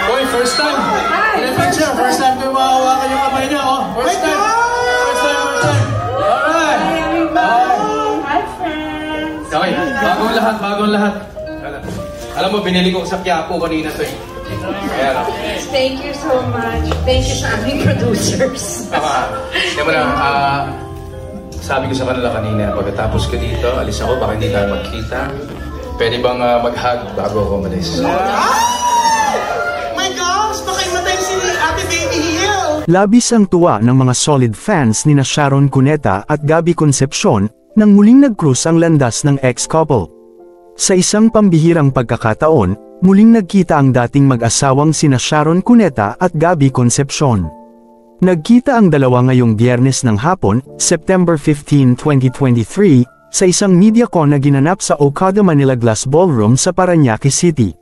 Boy, first time. In the picture, first time ko mahawakan yung kamay niya. Oh, first time. First time. Alright. Hi, friends. Okay, bagong lahat. Alam mo, binili ko sa Quiapo kanina to eh. Thank you so much. Thank you sa aming producers. Sabi ko sa kanila kanina, pagkatapos ko dito, alis ako, baka hindi tayo magkita. Pwede bang mag-hug bago ako umalis? My gosh! Baka imatay si Ate Baby Hill! Labis ang tuwa ng mga solid fans ni Sharon Cuneta at Gabby Concepcion nang muling nag-cruise ang landas ng ex-couple. Sa isang pambihirang pagkakataon, muling nagkita ang dating mag-asawang sina Sharon Cuneta at Gabby Concepcion. Nagkita ang dalawa ngayong Biyernes ng hapon, September 15, 2023, sa isang MediaCon na ginanap sa Okada Manila Glass Ballroom sa Parañaque City.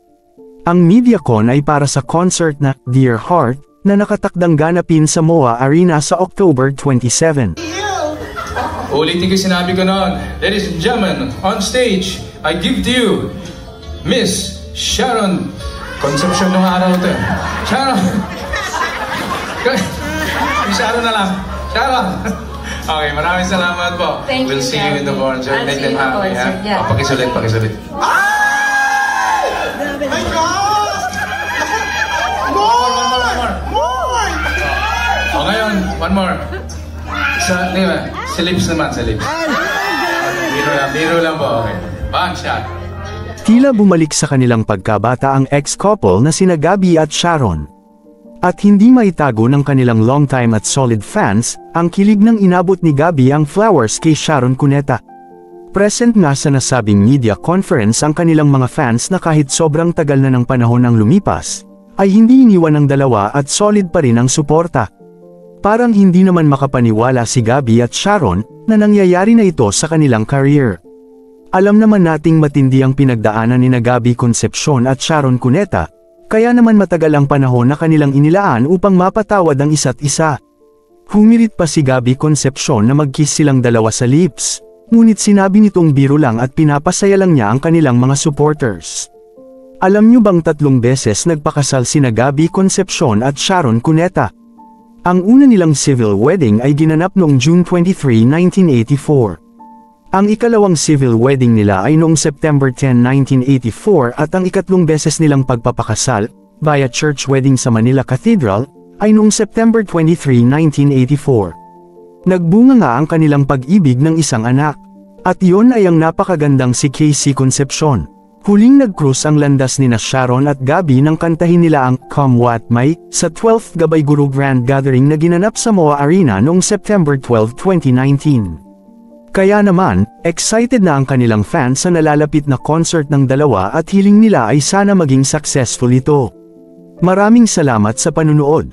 Ang MediaCon ay para sa concert na Dear Heart na nakatakdang ganapin sa MOA Arena sa October 27. Ulitin ko sinabi ko noon, ladies and gentlemen, on stage, I give to you, Miss Sharon Concepcion ng araw ito. Sharon! Sharon na lang. Sharon! Okay, maraming salamat po. Thank we'll you, see you in the concert. Make them happy, ha? Yeah. Pakisulit. My God! More! O ngayon, one more. Sa lips naman, sa lips. Biro lang po. Okay. Bang shot. Tila bumalik sa kanilang pagkabata ang ex-couple na sina Gabby at Sharon. At hindi maitago ng kanilang long-time at solid fans, ang kilig ng inabot ni Gabby ang flowers kay Sharon Cuneta. Present nga sa nasabing media conference ang kanilang mga fans na kahit sobrang tagal na ng panahon ang lumipas, ay hindi iniwan ng dalawa at solid pa rin ang suporta. Parang hindi naman makapaniwala si Gabby at Sharon na nangyayari na ito sa kanilang career. Alam naman nating matindi ang pinagdaanan ni Gabby Concepcion at Sharon Cuneta, kaya naman matagal ang panahon na kanilang inilaan upang mapatawad ang isa't isa. Humirit pa si Gabby Concepcion na mag-kiss silang dalawa sa lips, ngunit sinabi nitong biro lang at pinapasaya lang niya ang kanilang mga supporters. Alam niyo bang 3 beses nagpakasal sina Gabby Concepcion at Sharon Cuneta? Ang una nilang civil wedding ay ginanap noong June 23, 1984. Ang ikalawang civil wedding nila ay noong September 10, 1984 at ang ikatlong beses nilang pagpapakasal, via church wedding sa Manila Cathedral, ay noong September 23, 1984. Nagbunga nga ang kanilang pag-ibig ng isang anak. At iyon ay ang napakagandang si Casey Concepcion. Huling nag-cruise ang landas nina Sharon at Gabby nang kantahin nila ang Come What May sa 12th Gabay Guru Grand Gathering na ginanap sa MOA Arena noong September 12, 2019. Kaya naman, excited na ang kanilang fans sa nalalapit na concert ng dalawa at hiling nila ay sana maging successful ito. Maraming salamat sa panunood.